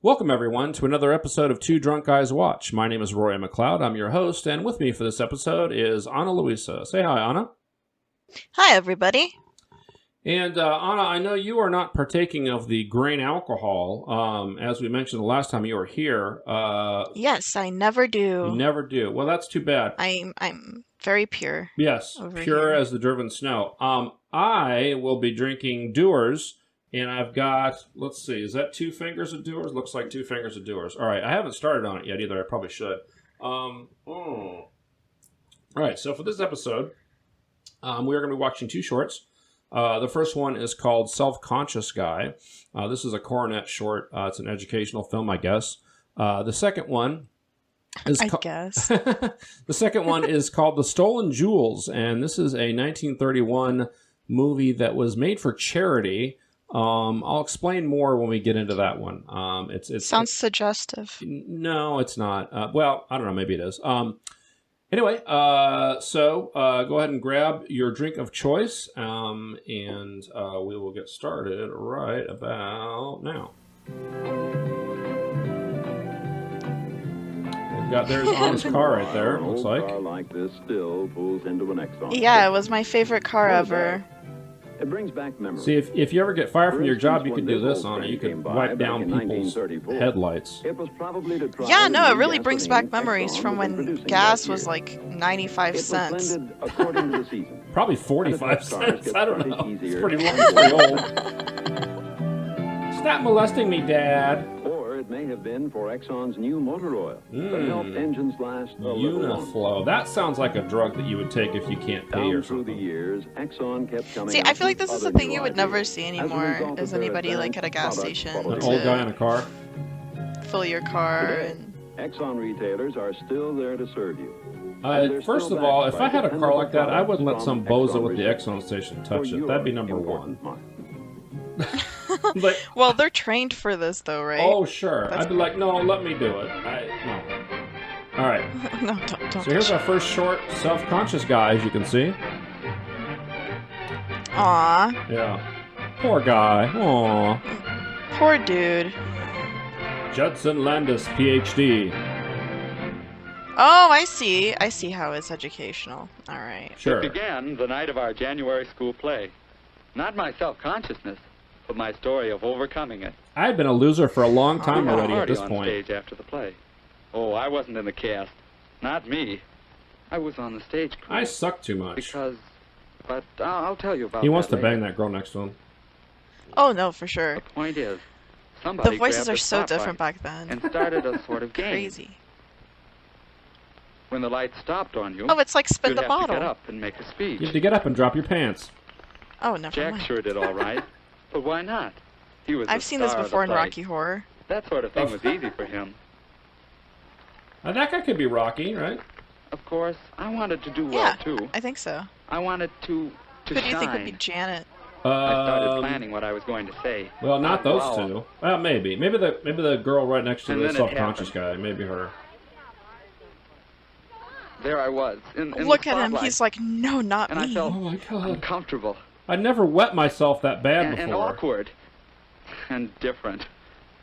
Welcome, everyone, to another episode of Two Drunk Guys Watch. My name is Rory MacLeod. I'm your host, and with me for this episode is Ana Luisa. Say hi, Ana. Hi, everybody. And, Ana, I know you are not partaking of the grain alcohol, as we mentioned the last time you were here. Yes, I never do. You never do. Well, that's too bad. I'm very pure. Yes, pure here. as the driven snow. I will be drinking Dewar's. And I've got, let's see, is that 2 fingers of Dewar's? Looks like 2 fingers of Dewar's. All right, I haven't started on it yet either. I probably should. All right, so for this episode, we are going to be watching 2 shorts. The first one is called Self-Conscious Guy. This is a Coronet short. It's an educational film, I guess. The second one is the second one is called The Stolen Jools, and this is a 1931 movie that was made for charity. I'll explain more when we get into that one. It sounds suggestive. No, it's not. Well, I don't know. Maybe it is. Anyway, so go ahead and grab your drink of choice, and we will get started right about now. There's Ana's car right there. Looks like. Like this still pulls into an Exxon. Yeah, it was my favorite car ever. It brings back memories. See, if you ever get fired from your job, you could do this on it. You could wipe down people's headlights. It was probably to try Yeah, no, it really brings back memories from when gas was like 95 cents. According to the season. Probably 45 cents. I don't know. It's pretty long, pretty old. Stop molesting me, Dad. Or it may have been for Exxon's new motor oil that helped engines last a little longer. Uniflow. That sounds like a drug that you would take if you can't pay or something. Through the years, Exxon kept coming. See, I feel like this is a thing you would never see anymore. Is anybody like at a gas station? An old guy in a car? Fill your car and... Exxon retailers are still there to serve you. First of all, if I had a car like that, I wouldn't let some bozo with the Exxon station touch it. That'd be number one. But, well, they're trained for this, though, right? Oh, sure. I'd be like, no, let me do it. No. All right. No, don't. So here's our first short, Self-Conscious Guy, as you can see. Aw. Yeah. Poor guy. Aw. Poor dude. Judson Landis, Ph.D. Oh, I see. I see how it's educational. All right. Sure. It began the night of our January school play. Not my self-consciousness, but my story of overcoming it. I had been a loser for a long time already at this on point. Stage after the play. Oh, I wasn't in the cast. Not me. I was on the stage crew. I suck too much. But I'll tell you about He wants to later. bang that girl next to him. Oh, no, for sure. The point is, somebody The voices grabbed are a so spotlight different back then. and started a sort of game. Crazy. When the light stopped on you, Oh, it's like spin you'd the have bottle. to get up and make a speech. You have to get up and drop your pants. Oh, never Jack mind. sure did all right, but why not? He was I've the seen this star of the before in play. Rocky Horror. That sort of thing was easy for him. Now, that guy could be Rocky, right? Of course, I wanted to do well Yeah, too. I think so. I wanted to Who do you think would shine. be Janet? I started planning what I was going to say. Well, not those Wow. two. Well, maybe the girl right next to And the then it self-conscious guy. Maybe her. There I was in Look the at him. spotlight, He's like, no, not and me. I felt Oh my God. uncomfortable I'd never wet myself that bad and before. awkward and different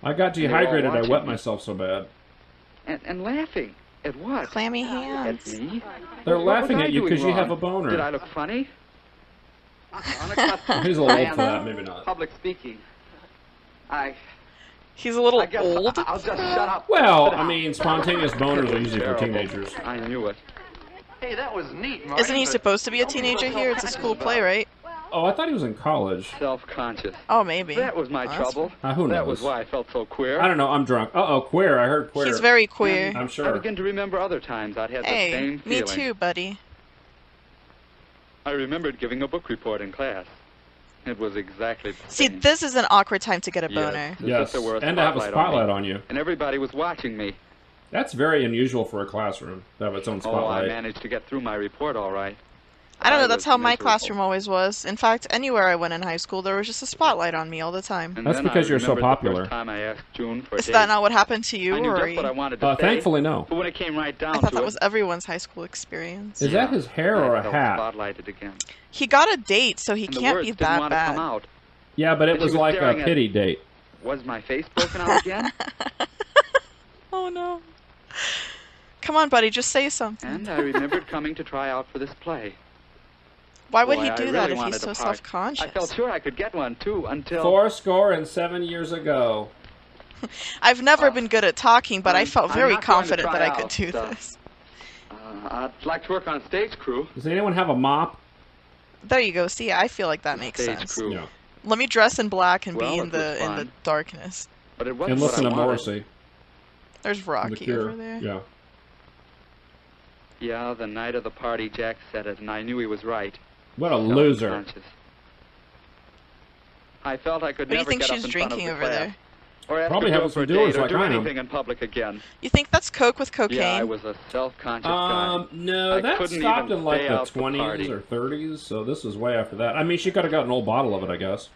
I got they were all dehydrated. I watching wet me. myself so bad. and laughing at what? Clammy At hands. me? They're What laughing was I at you doing because you have a wrong? boner. Did I look funny? He's a little old for that. Maybe not. Public speaking. He's a little I guess old. I'll just shut up. Well, I mean, spontaneous boners are usually for Terrible. teenagers. I knew it. Hey, that was neat, Marty. Isn't he but supposed to be a don't be teenager so here? It's a school self-conscious play, about it. right? Oh, I thought he was in college. Self-conscious. Oh, maybe. That was my Oh, that's trouble. Who That knows? was why I felt so queer. I don't know. I'm drunk. Uh-oh, queer. I heard queer. He's very queer. I'm I sure. begin to remember other times I'd had the Hey, same me feeling. too, buddy. I remembered giving a book report in class. It was exactly the See, same. this is an awkward time to get a Yes. boner. As if Yes, there were a and to have a spotlight me. on you. And everybody was watching me. That's very unusual for a classroom to have its own Oh, I spotlight. managed to get through my report all right. I don't know, that's was how my miserable. classroom always was. In fact, anywhere I went in high school, there was just a spotlight on me all the time. And That's then because I you're so remembered popular. The first time I asked June for a Is date. that not what happened to you, I knew Rory? just what I wanted to say. Thankfully, no. But when it came right down I thought to that it, was everyone's high school experience. Is that his hair or I a felt hat? spotlighted again. He got a date, so he And the can't words be didn't that want to come bad. out. Yeah, but it But she was was like a staring at- pity date. Was my face broken out again? Oh no. Come on, buddy, just say something. And I remembered coming to try out for this play. Why would Boy, he I do really that if wanted he's so a part. self-conscious? I felt sure I could get one too until 407 years ago. I've never been good at talking, but I felt I'm very not going to confident that try I could out, do so- this. I'd like to work on stage crew. Does anyone have a mop? There you go. See, I feel like that makes stage sense. crew. Yeah. Let me dress in black and Well, be in it was the fun. darkness. But it wasn't And what listen I to wanted. Morrissey. There's and The Rocky Cure. over there. Yeah. Yeah, the night of the party, Jack said it, and I knew he was right. What a loser. Self-conscious. I felt I could What do you never think get she's up in front of drinking the over class, there? or ask Probably a girl having for a some doers date, or like do I am. anything in public again. You think that's Coke with cocaine? Yeah, I was a self-conscious guy. No, I that couldn't stopped even in like stay the out the 20s party. or 30s, so this is way after that. I mean, she could have got an old bottle of it, I guess.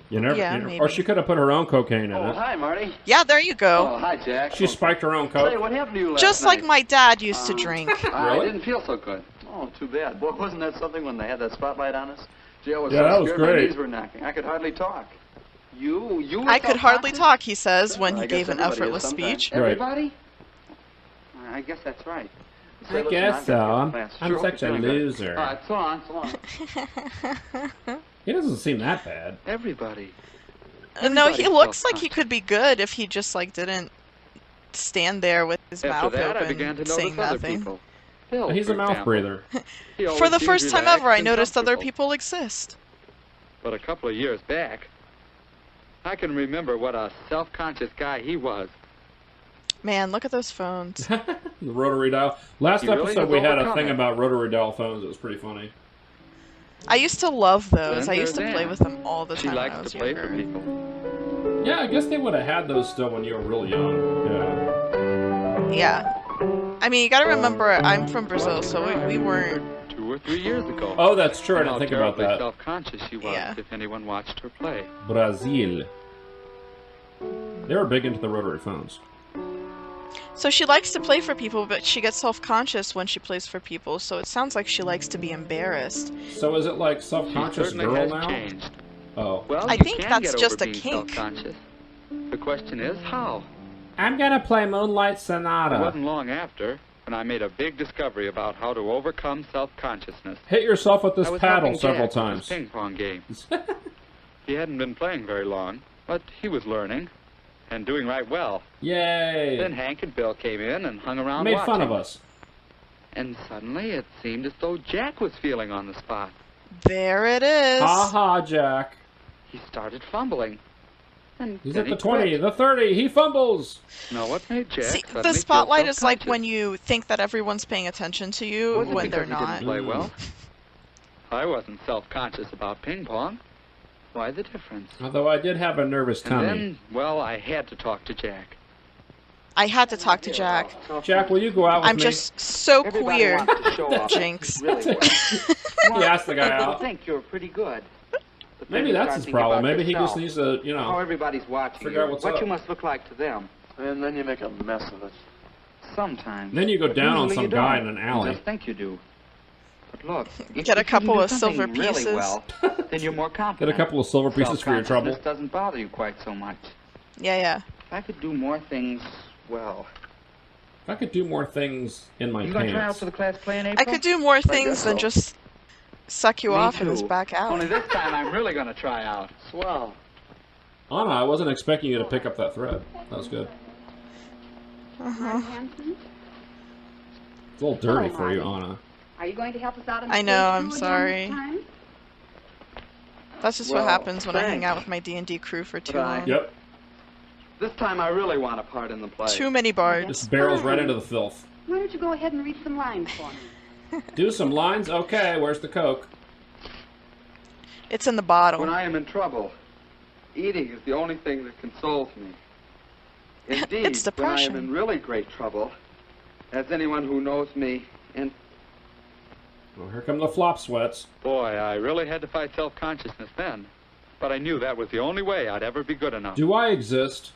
You never, Yeah, you know, maybe. or she could have put her own cocaine in Oh, it. hi, Marty. Yeah, there you Oh, go. hi, Jack. She spiked her own Say, coke. what happened to you last Just night? like my dad used to drink. I Really? didn't feel so good. Oh, too bad. Boy, wasn't that something when they had that spotlight on us? Gee, I was Yeah, so that was scared my great. knees were knocking. I could hardly talk. You were I could hardly self-conscious? talk, he says, when I he guess gave an everybody is effortless sometimes. speech. Right. Everybody? I guess that's right. Say, I listen, guess I've so. got to I'm, get to class. I'm Sure hope such a you're doing good. loser. All right, so long, so long. He doesn't seem that bad. Everybody. No, he Everybody's looks like he self-conscious. could be good if he just like didn't stand there with his After mouth that, I open, began to saying notice other nothing. people. Bill, He's for a mouth example. breather. He always For the seemed first time relaxed ever, I and noticed other comfortable. people exist. But a couple of years back, I can remember what a self-conscious guy he was. Man, look at those phones. The rotary dial. Last He really episode has we had a overcome thing it. about rotary dial phones. It was pretty funny. I used to love those. Then I used to there's play Anne. with them all the She time when I likes was to play younger. for people. Yeah, I guess they would have had those still when you were really young. Yeah. Yeah. I mean, you gotta remember, I'm from Brazil, so we weren't... 2 or 3 years ago. Oh, that's true. I And didn't how think about terribly that. self-conscious she was Yeah. if anyone watched her play. Brazil. They were big into the rotary phones. So she likes to play for people, but she gets self-conscious when she plays for people, so it sounds like she likes to be embarrassed. So is it like She self-conscious certainly girl has now? changed. Oh. Well, I you think can that's get just over a being kink. self-conscious. The question is, how? I'm gonna play Moonlight It Sonata. wasn't long after when I made a big discovery about how to overcome self-consciousness. Hit yourself with this I was paddle helping several Jack with times. his ping pong games. He hadn't been playing very long, but he was learning and doing right well. Yay! Then Hank and Bill came in and hung around Made watching. fun of us. And suddenly it seemed as though Jack was feeling on the spot. There it is. Ha ha, Jack. He started fumbling. And He's then at the he 20, quit. the 30, he fumbles! Now what made Jack See, suddenly the feel spotlight is like self-conscious? when you think that everyone's paying attention to you Was it when they're because he not. didn't play well? I wasn't self-conscious about ping pong. Why the difference? Although I did have a nervous And tummy. then, well, I had to talk to Jack. I had to talk to Jack. Jack, will you go out with I'm me? just so Everybody queer. wants to show off. Jinx. Really well. He asked the guy People out. think you're pretty good. But Maybe then you that's start his thinking problem. about Maybe he just yourself, needs to, you how know. everybody's watching figure out you, what's what up. you must look like to them. And then you make a mess of it. Sometimes. Then you go But down on usually some you guy don't. in an You alley. just think you do. But look, if Get a you couple can do of silver something really pieces. well, then you're more Get confident. a couple of silver pieces for your trouble. Self-consciousness doesn't bother you quite so much. Yeah, yeah. If I could do more things well. I could do more things in my You gonna try out pants. for the class play in April? I could do more things guess than so. just suck you Me off and too. just back out. Only this time I'm really gonna try out. Swell. Anna, I wasn't expecting you to pick up that thread. That was good. Uh-huh. Hanson, It's a little dirty Hello, for you, Marty. Anna. are you going to help us out on the I know, stage I'm crew sorry. again this time? That's just Well, what happens when I hang thanks. out with my D&D crew for too But I- long. Yep. This time I really want a part in the play. Too many bards. Just barrels right into the filth. Why don't you go ahead and read some lines for me? Do some lines? Okay, where's the Coke? It's in the bottle. When I am in trouble, eating is the only thing that consoles me. Indeed, It's when I depression. am in really great trouble, as anyone who knows me, and... Well, I can't. Stolen Jools. Are you going to help us out on the stage crew again this time? Yep. This time I really want a part in the play. But I... When I am in trouble, eating is the only thing that consoles me. Indeed, when I am in really great trouble, as anyone who knows me, and Well, here come the flop sweats. Boy, I really had to fight self-consciousness then. But I knew that was the only way I'd ever be good enough. Do I exist?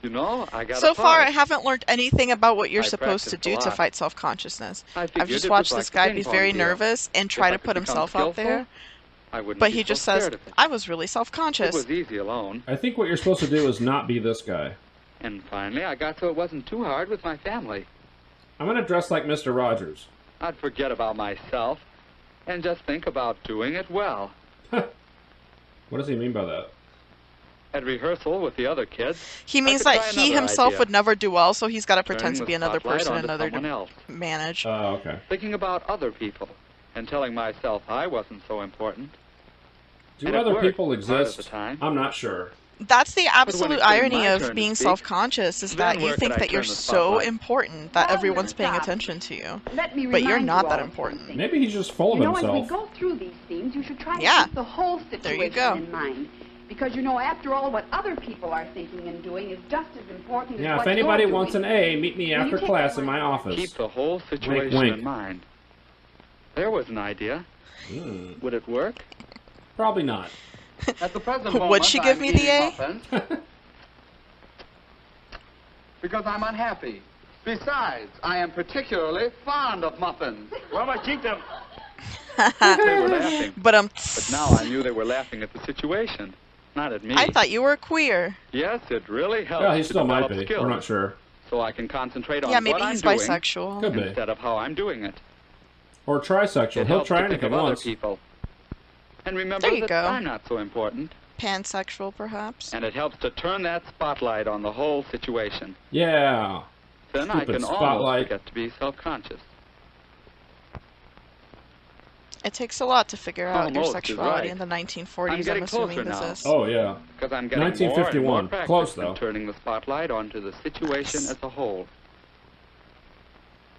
You know, I got So a far, I part. haven't learned anything about what you're I supposed to practiced a do to lot. fight self-consciousness. I I've figured just it watched was this like guy the be ping-pong very deal. nervous and If try I to could put become himself out skillful, there, I wouldn't but be he so just says, scared of it. I was really It self-conscious. was easy alone. I think what you're supposed to do is not be this guy. And finally, I got so it wasn't too hard with my family. I'm gonna dress like Mr. Rogers. I'd forget about myself and just think about doing it well. What does he mean by that? At rehearsal with the other kids, He I means could that try he another himself idea. would never do well, so he's got to pretend Turning to the be another spotlight person in onto order someone to else. manage. Oh, okay. Thinking about other people and telling myself I wasn't so important. Do And it other worked, people part of the exist? time. I'm not sure. That's the when absolute it came irony my turn of to being speak, self-conscious, is that then you where think could I that you're turn the so spotlight? important that Well, everyone's paying stop. attention to you. Let me But you're remind not you that all of important. something. Maybe he's just full of You know, as we himself. go through these scenes, you should try to Yeah. keep the whole There you situation go. in mind. Because, you know, after all, what other people are thinking and doing is just as important as Yeah, what if anybody you're wants doing. an A, meet me Will you after take class that in my one? office. Keep the whole situation wink. in mind. There was an idea. Would it work? Probably not. At the present Would moment, she give I'm me the eating A? muffins because I'm unhappy. Besides, I am particularly fond of muffins. Where am I keep them? They were laughing. But But now I knew they were laughing at the situation, not at me. I thought you were queer. Yes, it really helps Well, he to still might develop be. skills, We're not sure. so I can concentrate on Yeah, maybe what I'm he's doing bisexual. Could be. instead of how I'm doing it. Or trisexual. It He'll helps try to think anything of other once. people. And remember There you that go. I'm not so important. Pansexual, perhaps. And it helps to turn that spotlight on the whole situation. Yeah. Then I Stupid can spotlight. almost forget to be self-conscious. It takes a lot to figure out your Almost is sexuality right. in the I'm 1940s, getting I'm assuming closer this now. is. Oh, yeah. Because I'm getting 1951. more and more practice Close, in though. turning the spotlight onto the situation as a whole.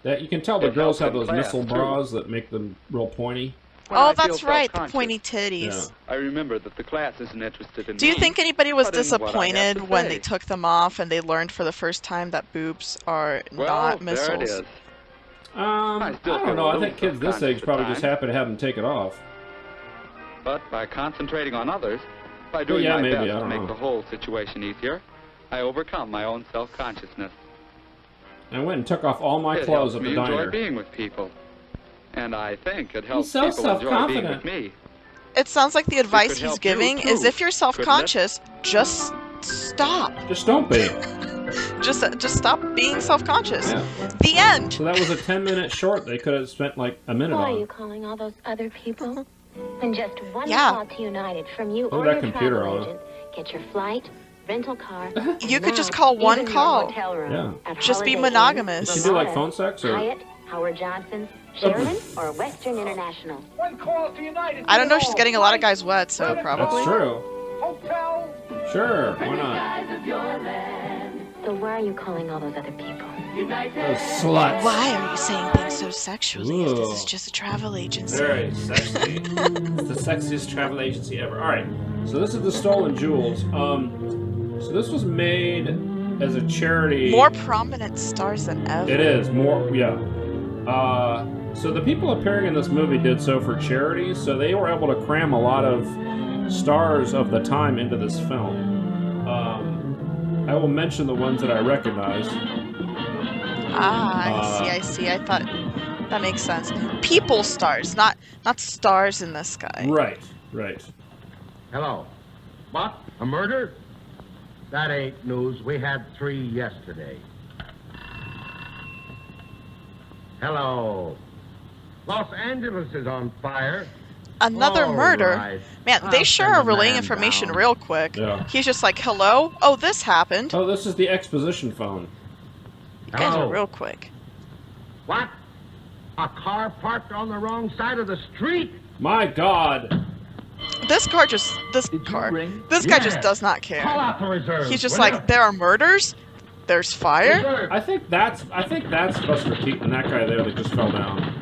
That you can tell the It girls helps have in those class, missile too. bras that make them real pointy. When Oh, I feel that's right, the self-conscious, pointy titties. Yeah. I remember that the class isn't interested in Do you me, think anybody was but in what I have to disappointed when they say. took them off and they learned for the first time that boobs are Well, not there it missiles? is. I still don't feel know. a I little think kids this self-conscious age at probably just times. happy to have them take it off. But by concentrating on others, by doing yeah, my maybe, best I to don't make know. the whole situation easier, I overcome my own self-consciousness. I went and took off all my It clothes helps at me the enjoy diner. being with people. And I think it helps so people enjoy being self-confident. with me. It sounds like the advice could he's help you, giving is too, if you're self-conscious, just stop. Just don't be. Just stop being self-conscious. Yeah. The end. So that was a 10-minute short they could have spent like a minute Why are you on. calling all those other people? When just one Yeah. call to United from you Look or at that your computer travel on. agent, get your flight, rental car. You could and just now call one even your call. hotel room Yeah. at Just be Holiday Inn, monogamous. You can do like Ramada, phone sex or Hyatt, Howard Johnson, Sheraton, or Western International. One call to United. I don't know, she's getting a lot of guys wet, so probably. That's true. Hotel. Sure, why not? So why are you calling all those other people? Those sluts. Why are you saying things so sexually if this is Ooh. just a travel agency? Very sexy. It's the sexiest travel agency ever. All right, so this is the Stolen Jools. So this was made as a charity. More prominent stars than ever. It is more, yeah. So the people appearing in this movie did so for charity, so they were able to cram a lot of stars of the time into this film. I will mention the ones that I recognize. Ah, I see. I thought that makes sense. People stars, not stars in the sky. Right, right. Hello. What? A murder? That ain't news. We had 3 yesterday. Hello. Los Angeles is on fire. Another All murder? right. Man, they I'll sure send are the relaying man information down. real quick. Yeah. He's just like, hello? Oh, this happened. Oh, this is the exposition phone. You guys Hello. are real quick. What? A car parked on the wrong side of the street? My God. This guy just Yeah. does not Call care. out the reserve. He's just will ya? like, there are murders? There's fire? Reserve. I think that's Buster Keaton, that guy there that just fell down.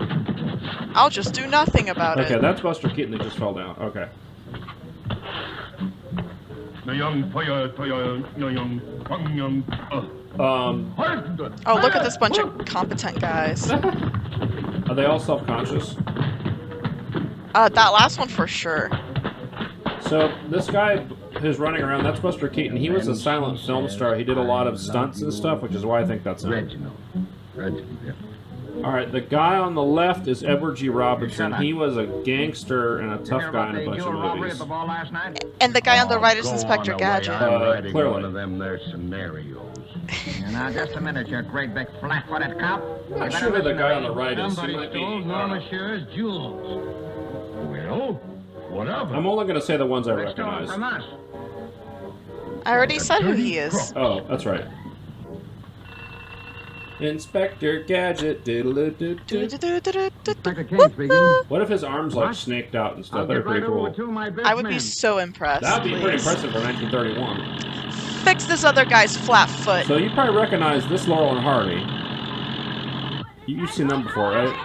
I'll just do nothing about Okay, it. that's Buster Keaton that just fell down. Okay. Oh, look at this bunch of competent guys. Are they all self-conscious? That last one for sure. So this guy who's running around, that's Buster Keaton. He was a silent film star. He did a lot of stunts and stuff, which is why I think that's him. Reginald, yeah. All right, the guy on the left is Edward G. Robinson. He was a gangster and a tough guy in a bunch of movies. And the guy on the right is Inspector Gadget. Clearly. One of them there scenarios. Now, just a minute, you great big flat-footed cop. I'm not sure who the guy on the right is. He Somebody might be, stole Norma Shearer's jewels. Well, what of I'm only going to say the ones I They stole recognize. from us. I already said who he is. Oh, that's right. Inspector Gadget. Inspector Kane speaking. What if his arms like snaked out and stuff? I'll That'd get be right pretty over cool. to my best I would be man. so impressed. That'd be pretty please. impressive for 1931. Fix this other guy's flat foot. So you probably recognize this Laurel and Hardy. You've seen them before, right?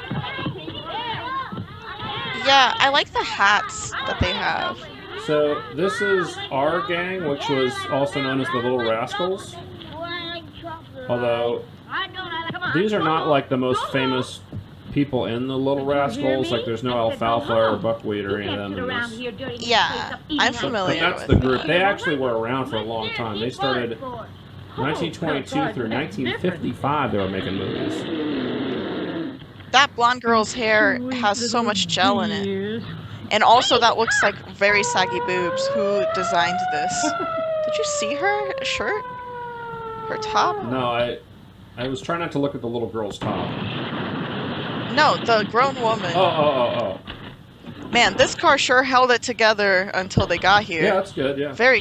Yeah, I like the hats that they have. So this is our gang, which was also known as the Little Rascals. Although these are not like the most famous people in the Little Rascals. Like there's no Alfalfa or Buckwheat or any of them in this. Yeah, I'm But familiar that's with the it. group. They actually were around for a long time. They started 1922 through 1955. They were making movies. That blonde girl's hair has so much gel in it. And also that looks like very saggy boobs. Who designed this? Did you see her shirt? Her top? No, I was trying not to look at the little girl's top. No, the grown woman. Oh. Man, this car sure held it together until they got here. Yeah, that's good. Yeah. Very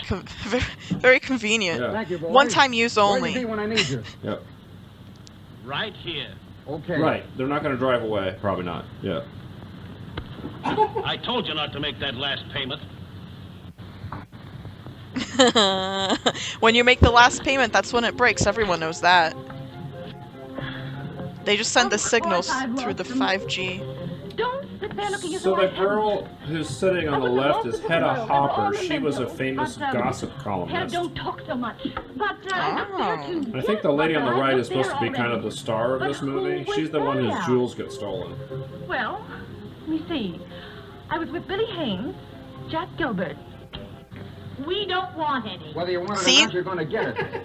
convenient. Yeah. Thank you, boy. One time use Where you be only. when I need you? Yep. Right here. Okay. Right. They're not going to drive away. Probably not. Yeah. I told you not to make that last payment. When you make the last payment, that's when it breaks. Everyone knows that. They just send the signals through the 5G. So the girl who's sitting on the left is Hedda Hopper. She was a famous gossip columnist. Don't talk so much. But Oh. I think the lady on the right is supposed to be kind of the star of this movie. She's the one whose jewels get stolen. Well, let me see. I was with Billy Haynes, Jack Gilbert. We don't want any. Whether you want it See? or not, you're going to get it.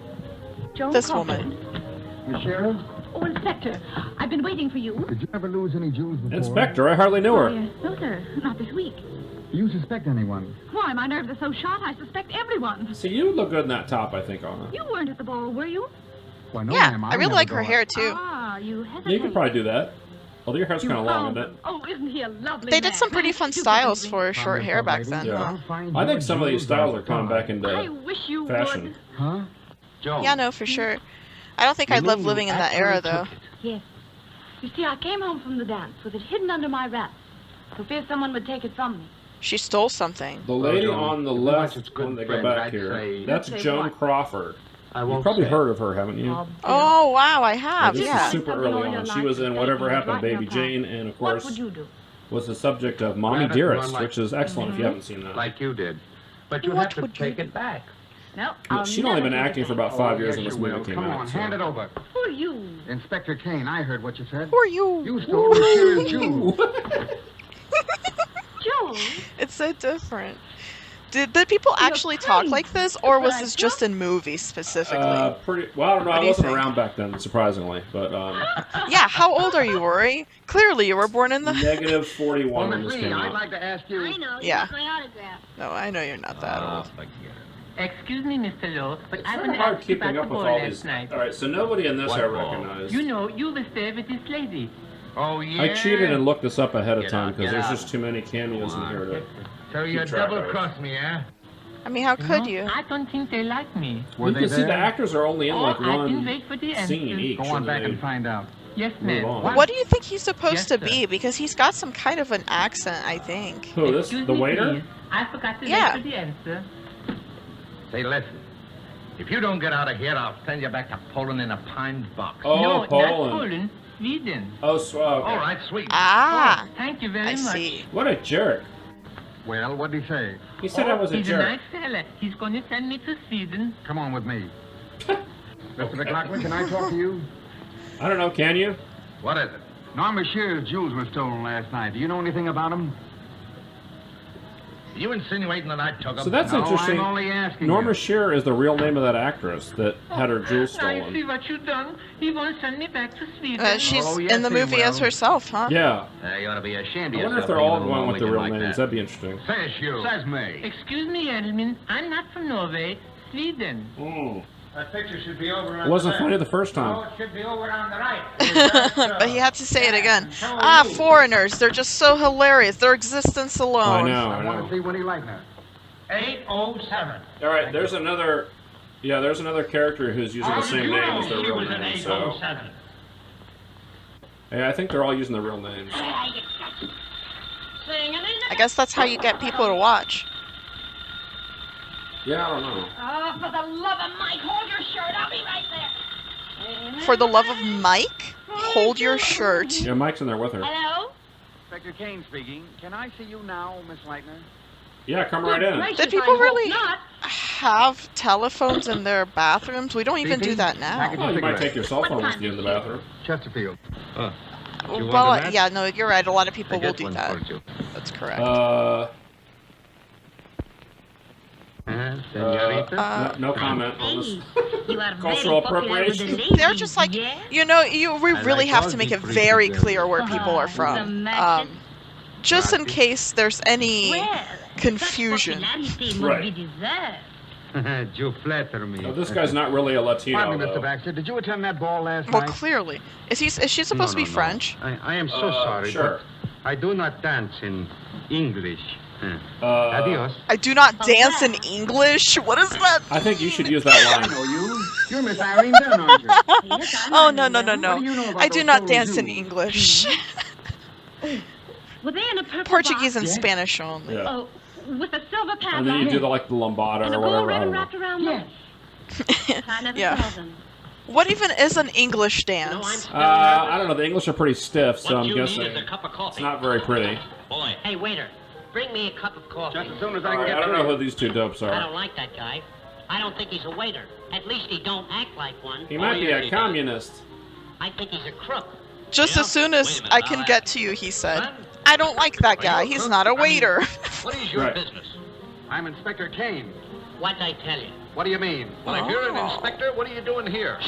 Joan This Crawford. woman. Miss Sheriff, Oh, Inspector, I've been waiting for you. did you ever lose any jewels before? Inspector, I hardly knew her. No, sir. Not this week. Do you suspect anyone? Why, my nerves are so shot, I suspect everyone. See, you would look good in that top, I think, Anna. You weren't at the ball, were you? Why, no, Yeah, ma'am, I I'll really never like go her out. hair too. Ah, you hesitate. Yeah, you could probably do that. Although your hair's kind of long, isn't it? Oh, isn't he a lovely They did man? some pretty fun Super styles easy. for short hair back then, Yeah. huh? I'll find I your think some of these jewels styles out are coming far. back I into wish you fashion. would. Huh? Joan. Yeah, no, for sure. I don't think I'd love living in that era, though. Yes. You see, I came home from the dance with it hidden under my wrap, for fear someone would take it from me. She stole something. The lady Joan, on the if left, it's good when they go friend, back I'd here, say- that's Let's say Joan what? Crawford. I You've won't probably say. heard of her, haven't you? Oh, wow, I have, This yeah. is super early on. She was in Whatever Happened, Baby Jane, and of What course would you do? was the subject of Mommy Rabbit Dearest, run which is excellent if you haven't seen that. Like you did. But you What have to would you take do? it back. No, She'd only been acting for about 5 years when Yes, this you movie will. came Come out. on, so. hand it over. Who are you? Inspector Kane, I heard what you said. Who are you? You stole Miss Shearer's jewels. Joel. It's so different. Did people actually talk like this, or was this just in movies specifically? Pretty well. I don't know. What I do you wasn't think? around back then, surprisingly. But Yeah, how old are you, Rory? Clearly, you were born in the... negative 41 Well, when Miss this Lee, came I'd out. like to ask you. know. Yeah. My autograph. No, I know you're not that old. Excuse me, Mr. Lowe, but It's kind of hard keeping up with all these. All right, so nobody in this I recognize. know, you were there with this lady. Oh, yeah? I cheated and looked this up ahead of Get time out, because get there's out. just too many cameos in here to. So you keep track of it. double-crossed me, eh? I mean, how could you? I don't think they like me. Were You they can see the there? actors are only in like one for the scene each. Go on and back they and find out. Yes, move on. What do you think he's supposed Yes, to sir. be? Because he's got some kind of an accent, I think. Who, this? The waiter? I forgot to Yeah. wait for the answer. Say, listen. If you don't get out of here, I'll send you back to Poland in a pine box. Oh, no, Poland. not Poland. Sweden. Oh, okay. All right, sweet. Ah, Thank you very I much. see. What a jerk. Well, what'd he say? He said I was a He's a jerk. nice fella. He's going to send me to Sweden. Come on with me. Mr. McLaughlin, can I talk to you? I don't know, can you? What is it? Norma Shear's jewels were stolen last night. Do you know anything about them? You insinuating that I took them? So that's No, interesting. I'm only asking Norma you. Shear is the real name of that actress that had her jewels Now you see stolen. what you've done. You're going to send me back to Sweden. She's Oh, yes, in the he movie as will. herself, huh? Yeah. You ought to be ashamed of I wonder if yourself they're being all a little going with the real Norwegian names. like That'd be interesting. Says you. Says me. Excuse me, gentlemen. I'm not from Norway. Sweden. That picture should be over on It wasn't funny the first time. it should be over on the right. But he had to say it again. Ah, foreigners. They're just so hilarious. Their existence I alone. know, I I want to know. see Winnie Lightner. 807. All right, there's another. Yeah, there's another character who's using the same name as their real name. So, yeah, I think they're all using their real names. I guess that's how you get people to watch. Yeah, I don't know. Oh, for the love of Mike, hold your shirt. I'll be right there. For the love of Mike, hold your shirt. Yeah, Mike's in there with her. Hello? Inspector Kane speaking. Can I see you now, Miss Lightner? Yeah, come right in. Did people really have telephones in their bathrooms? We don't even do that now. Oh, you might take your cell phone with you in the bathroom. Chesterfield. Well, yeah, no, you're right. A lot of people will do that. That's correct. No comment on this. You are Cultural very popular with the appropriation. ladies, They're just like, yeah? we really have to make it very clear where people are from. Just in case there's any confusion. Right. You flatter me. No, this guy's not really a Latino, Pardon me, though. Mr. Baxter. Did you attend that ball last Well, night? clearly. Is she supposed to be French? I am so sorry. Sure. But I do not dance in English. Adios. I do not dance in English? What is that? I think you should use that line. I know you. You're Miss Irene Dunn, aren't you? Oh, no. What do you know about I do those not Stolen dance in Jools? English. Were they in a purple Portuguese and box? Spanish only. Yeah. Oh, with a silver padlock. And then you do the lambada and or a gold whatever. I ribbon don't know. wrapped around them. I never Yeah. saw them. What even is an English dance? I don't know. The English are pretty stiff, so What I'm you guessing need is a cup of coffee. it's not very pretty. Boy. Hey, waiter, bring me a cup of coffee. Just as soon as I All can right, get I don't through. know who these two dopes I are. don't like that guy. I don't think he's a waiter. At least he don't act like one. He might be yes, a he does. communist. I think he's a crook. Just Yeah? as soon Wait as a minute, I I'll can ask. get to you, he said. What? I don't like that Are you guy. a He's crook? not a I mean, waiter. What is your Right. business? I'm Inspector Kane. What'd I tell you? What do you mean? Well, if you're an Oh. inspector, what are you doing here?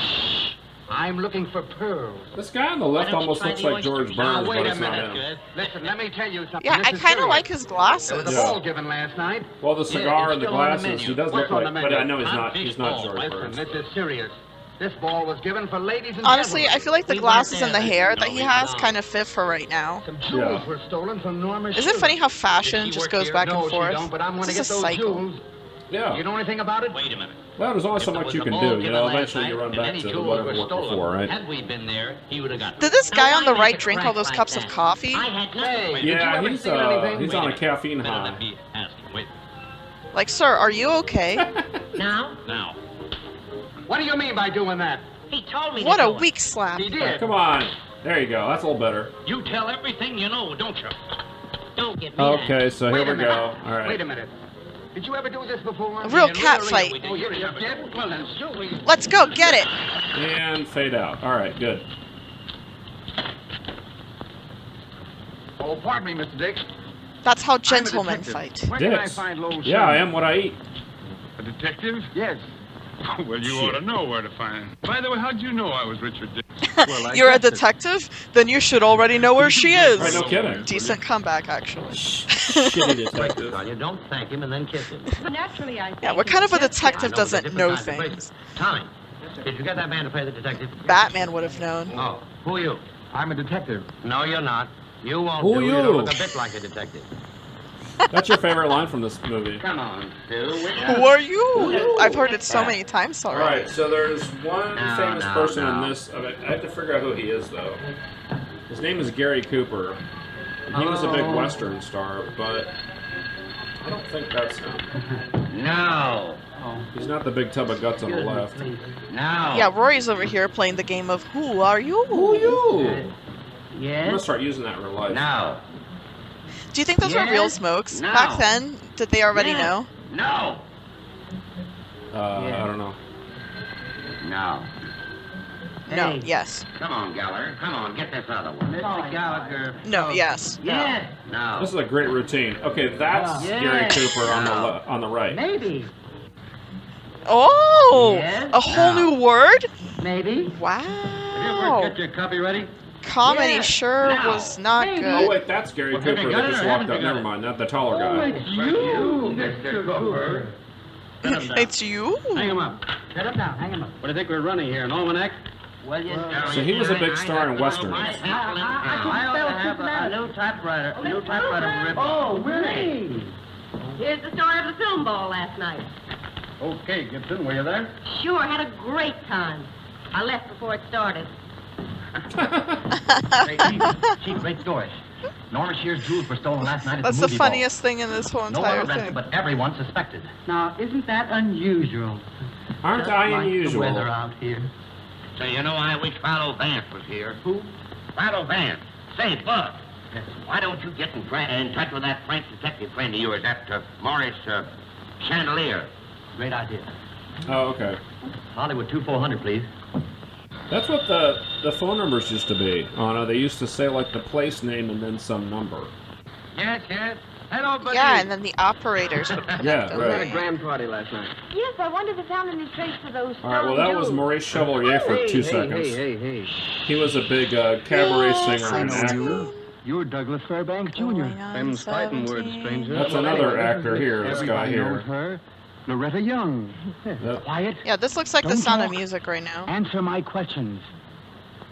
I'm looking for pearls. This guy on the left don't you almost try looks the like George oysters? Burns, Now, wait but a it's not minute. him. Good. Listen, let me tell you something. Yeah, This I is kind of serious. like his There glasses. was a Yeah. ball given last night. Well, the cigar it's and the still on the glasses, menu. he does What's look on like, the but menu? I know he's not. Codfish He's not ball. George Listen, Burns. this is serious. This ball was given for ladies and Honestly, I gentlemen. feel like the We glasses weren't and the there. hair No, that he we has don't. kind of fit for right now. Some jewels Yeah. were stolen from Norma Is it Shear. funny how fashion Did she just work goes here? back No, and forth? she don't, but I'm going to This get is a those cycle. jewels. Yeah. You know anything about it? Wait a minute. Well, there's only so If there much was you a can ball do. You given know, last eventually you night run and back any to jewels whatever were worked stolen, before, right? Had we been there, he would have got Did them. this guy Now, on the why right make a drink all crack those like cups of that? coffee? I had nothing. Hey, did you Yeah, ever he's see anything? he's Wait on a a minute. caffeine Better high. let me ask him. Wait. Like, sir, are you okay? Now, Now. What do you mean by doing that? he told me What to a do it. weak slap. He did. Come on. There you go. That's a little better. You tell everything you know, don't you? Don't give me that. Okay, so here Wait a we minute. go. All right. Wait a minute. Did you ever do this before? A real In cat Rio, fight. we did. Oh, you did? Well, then, shoot. Let's go, get it. And fade out. All right, good. Oh, pardon me, Mr. Dix. That's how I'm a gentlemen detective. fight. Where can I Dicks. find Lowell Yeah, I Sherman? am what I eat. A detective? Yes. Well, you ought to know where to find him. By the way, how'd you know I was Richard Dick? Well, I You're a guessed it. detective? Then you should already know where she is. Right, no kidding. Decent comeback, actually. Shitty detective. You don't thank him and then kiss him. Naturally, I Yeah, what kind of a detective I know, doesn't different know kinds of prison. things? Tommy, did you get that man to play the detective? Batman would have known. Oh, who are you? I'm a detective. No, you're not. You won't Who do. you? You don't look a bit like a detective. That's your favorite line from this movie. Come on, Stu. Who are you? I've heard it so many times All already. right, so there's one No, famous no, person no. in this. I have to figure out who he is, though. His name is Gary Cooper. And he was a big Western star, but I don't think that's him. No. He's not the big tub of guts on the left. No. Yeah, Rory's over here playing the game of Who are you? Who are you? I'm Yes? gonna start using that in real life. No. Do you think those were Yes? real smokes? No. Back then, did they already Yes. know? No. I don't know. No. No, Hey. yes. Come on, Geller. Come on, get this other one. Mr. Gallagher. No, yes. Yes. No. This is a great routine. Okay, that's Gary Cooper on the right. Maybe. Oh! Yes? A whole No. new word? Maybe. Wow. Get your copy ready? Comedy Yes. sure No. was not Maybe. Oh good. wait, that's Gary Well, have Cooper you got that it just or walked haven't up. you got Never it? mind, not the taller guy. It's you, Mr. Cooper. It's you? Hang him up. Set him down. Hang him up. What do you think we're running here, an almanac? Well, yes. So he was a big star in westerns. I ought to have a new typewriter. A new typewriter ribbon. Oh, really? Here's the story of the film ball last night. Okay, Gibson, were you there? Sure, had a great time. I left before it started. Chief, great story. Norma Shear's jewels were stolen last night at That's the the movie ball. funniest thing in this whole No one entire arrested, thing. but everyone suspected. Now, isn't that unusual? Aren't Just I like unusual? the weather out here. Say, you know, I wish Philo Vance was here. Who? Philo Vance. Say, Bud, why don't you get in touch with that French detective friend of yours, that Maurice Chandelier? Great idea. Oh, okay. Hollywood 2400, please. That's what the phone numbers used to be. Oh no, they used to say like the place name and then some number. Yes, yes. Hello, buddy. Yeah, and then the operators would connect Yeah, them. right. grand party last night. Yes, I wonder if they found any trace of those All right, well Stolen that was Jools. Maurice Chevalier for 2 seconds. Hey. He was a big cabaret singer and Yes, actor. You're Douglas Fairbanks Jr. Going on Them's fighting words, 17. stranger. That's another actor here, this guy Everybody knows here. her. Loretta Young. Yep. Quiet. Yeah, this looks like the Don't Sound of talk. Music right now. Answer my questions.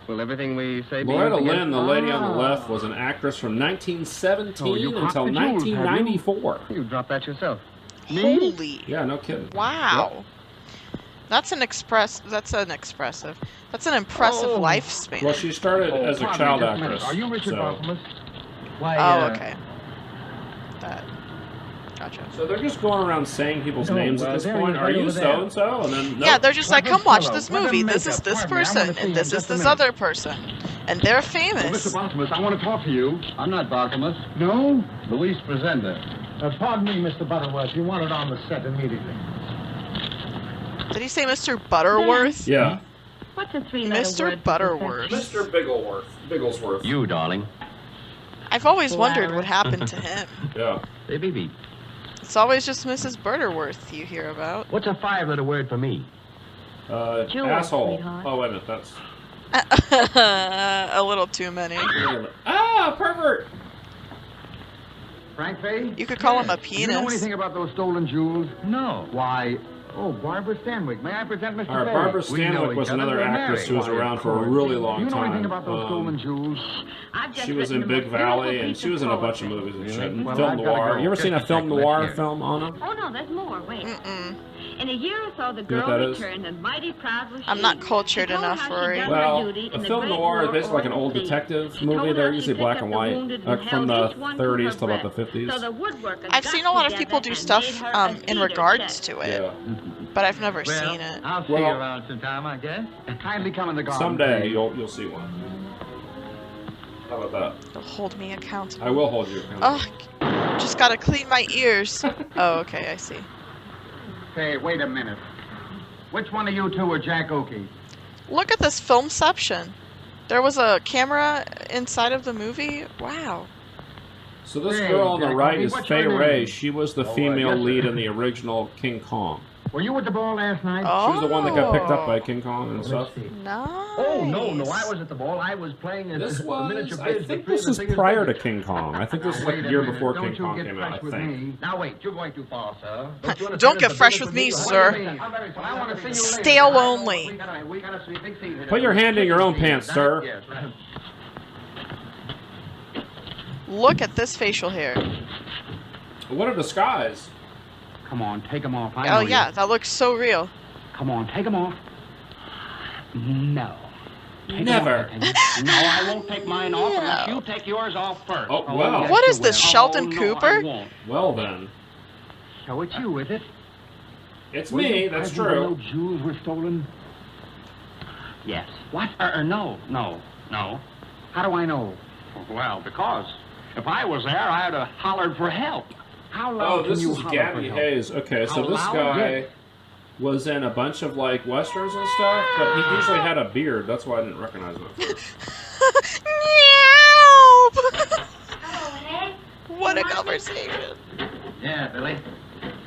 Will everything we say be Loretta used against- Lynn, the lady on the left, was an actress from 1917 So you popped until the jewels, have you? 1994. You dropped that yourself. Holy. Yeah, no kidding. Wow. That's an impressive Oh. lifespan. Well, she started as a pardon me, child just a minute. actress. Are you Richard so. Barthelmess? Why, Oh, okay. That. Gotcha. So they're just going around saying people's Oh, names well, at this there he point. is, Are right you over there. so and so? And then Yeah, nope. they're just like, Clever come watch fellow. this Clever movie. This is makeup. this Pardon me, I person, wanna see and him this just is a this minute. other person, and they're Well, famous. Mr. Barthelmess, I want to talk to you. I'm not Barthelmess. No? Luis Presenda. Pardon me, Mr. Butterworth. You want it on the set immediately. Did he say Mr. Butterworth? Yeah. What's a three-letter Mr. word for Butterworth. Mr. Bigglesworth. You, darling. I've always wondered what happened to him. Yeah. Hey, BB. It's always just Mrs. Butterworth you hear about. What's a 5-letter word for me? Jewel, Asshole. sweetheart. Oh, wait a minute. That's... A little too many. Ah, pervert! Frank Fay? You could call him a Do you know penis. anything about those stolen jewels? No. Why, Barbara Stanwyck. May I present Mr. All right, Fay? Barbara We know Stanwyck each was other. another We're actress married. who was Why, around of for a course. really Do long you know anything time. about those stolen jewels? I've just She was in written the Big most Valley, beautiful and piece she was in a bunch of poetry. movies and shit. Well, Film I've gotta noir. go. You ever seen a Just a film sec, noir let's hear. film, Anna? Oh, no, there's more. Wait. Mm-mm. In a year or so, the You know what girl that is? returned and mighty proud was she. I'm not cultured She told enough, how she'd Rory. done her Well, duty a in the film Great noir is War basically like an over old the sea. detective She movie. told They're how she usually picked black up and the white, wounded and from held the each one to 30s her to about the breast. 50s. So the woodworkers I've got seen a lot of together people do and stuff made her a in cedar regards chest. to it, Yeah. but I've never seen it. I'll see Well- you around sometime, I guess. Kindly come in the garden. Someday you'll see one. How about that? You'll hold me accountable. I will hold you accountable. Oh, just gotta clean my ears. Oh, okay, I see. Hey, wait a minute. Which one of you two are Jack Oakey? Look at this filmception. There was a camera inside of the movie. Wow. So this Hey, girl on the Jack, right Oakey, is what's Fay your Ray. name? She was the Oh, female yes, sir. lead in the original King Kong. Were you at the ball last night? Oh. She was the one that got picked up by King Kong and stuff. Nice. Oh, no, I was at the ball. I was playing a This miniature was, I bridge think between this the was biggest prior to biggest- King Kong. I think this was Wait like a the year minute. before Don't King you Kong get came fresh out, I with think. me. Now, wait, you're going too far, sir. Don't you Don't understand get it's fresh the with biggest me, of sir. the- I want to see you later. Stale only. We got a big scene here. Put your hand in your own pants, sir. Yes, right. Look at this facial hair. What a disguise. Come on, take them off. I Oh know yeah, you. that looks so real. Come on, take them off. No. Take 'em Never. off, I tell you. No, I won't take mine off unless No. you take yours off first. Oh, wow. yes, What you is this, will. Sheldon no, Cooper? I won't. Well then, So it's you, is it? it's Were me. you That's present when true. those jewels were stolen? Yes. What? No. How do I know? Well, because if I was there, I'd have hollered for help. How Oh, loud this can you is holler Gabby for help? Hayes. Okay, so How this loud? guy. Yes. was in a bunch of like westerns and stuff, but he usually had a beard. That's why I didn't recognize him at first. What a conversation. Yeah, Billy.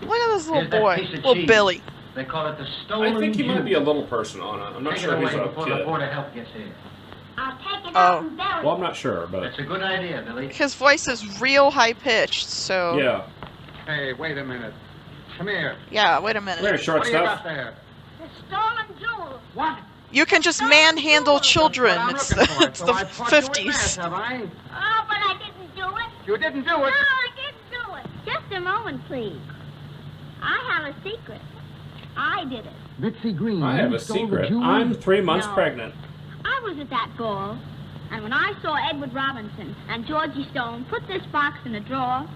Look at this little Here's that boy. piece of Little cheese. Billy. They call it the Stolen I think he might Jools. be a little person on it. I'm not Take sure it he's away a before the kid. Board of Health gets here. I'll take it Oh. out and bury Well, I'm not sure, but That's a good idea, Billy. His voice is real high pitched, so. yeah. Hey, wait a minute. Come here. Yeah, wait a minute. Very short What do you stuff. got there? The Stolen Jools. What? You can just manhandle children. What I'm It's looking for. it's So the I caught you at 50s. last, have I? Oh, but I didn't do it. You didn't do No, it. I didn't do it. Just a moment, please. I have a secret. I did it. Bitsy Green. I have you a stole the secret. jewels? I'm 3 months No. pregnant. I was at that ball, and when I saw Edward Robinson and Georgie Stone put this box in a drawer,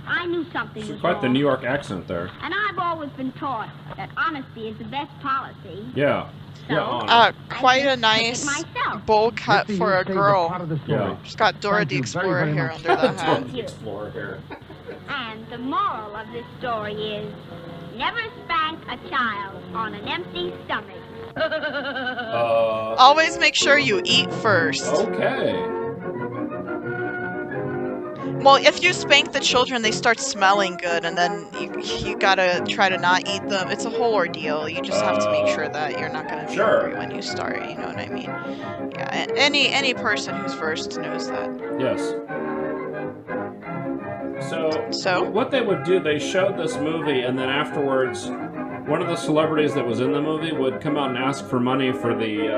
I knew something It's was quite the wrong. New York accent there. And I've always been taught that honesty is the best policy. Yeah. So, Yeah, on. Quite a Take it nice myself. bowl cut Bitsy, for you a saved a girl. part of the story. Yeah. She's got Dora Thank the you very, Explorer very here much. under the hat. Thank you. Explorer here. And the moral of this story is, never spank a child on an empty stomach. Always make sure you eat first. Okay. Well, if you spank the children, they start smelling good, and then you gotta try to not eat them. It's a whole ordeal. You just have to make sure that you're not gonna be Sure. hungry when you start. You know what I mean? Yeah. Any person who's versed knows that. Yes. So what they would do, they showed this movie, and then afterwards, one of the celebrities that was in the movie would come out and ask for money for the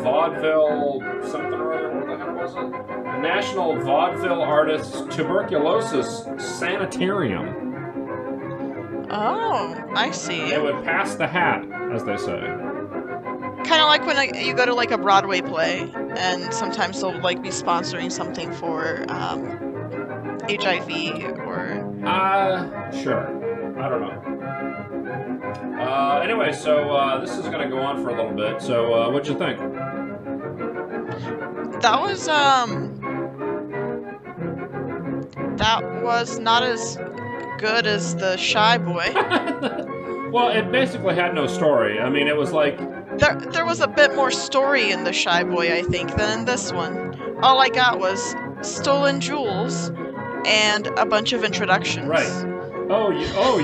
vaudeville something or other. What the heck was it? The National Vaudeville Artists Tuberculosis Sanitarium. Oh, I see. They would pass the hat, as they say. Kind of like when you go to like a Broadway play, and sometimes they'll like be sponsoring something for HIV or. Sure. I don't know. Anyway, so this is going to go on for a little bit. So, what'd you think? That was not as good as the Shy Boy. Well, it basically had no story. I mean, it was like there was a bit more story in the Shy Boy, I think, than in this one. All I got was Stolen Jools and a bunch of introductions. Right.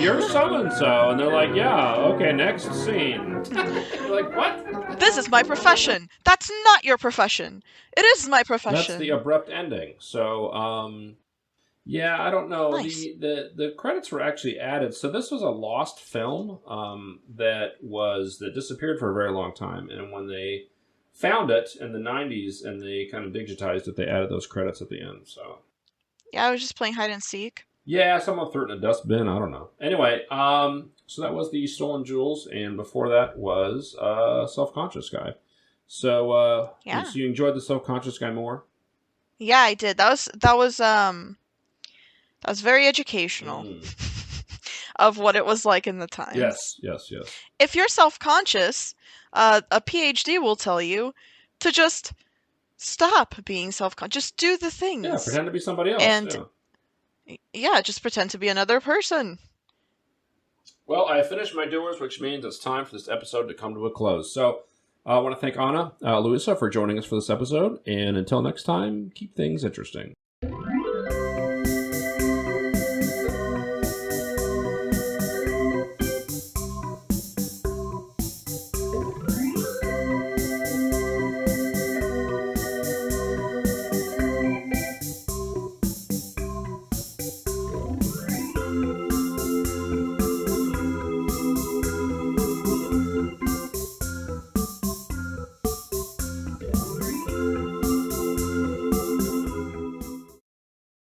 You're so and so, and they're like, yeah, okay, next scene. You're like, what? This is my profession. That's not your profession. It is my profession. That's the abrupt ending. So, yeah, I don't know. Nice. The credits were actually added. So this was a lost film that disappeared for a very long time, and when they found it in the 90s and they kind of digitized it, they added those credits at the end. So. Yeah, I was just playing hide and seek. Yeah, someone threw it in a dustbin. I don't know. Anyway, so that was the Stolen Jools, and before that was Self-Conscious Guy. So, Yeah. So you enjoyed the Self-Conscious Guy more? Yeah, I did. That was very educational of what it was like in the times. Yes. If you're self-conscious, a PhD will tell you to just stop being self-conscious. Just do the things. Yeah, pretend to be somebody else. And yeah, just pretend to be another person. Well, I finished my doers, which means it's time for this episode to come to a close. So I want to thank Ana Luisa for joining us for this episode. And until next time, keep things interesting.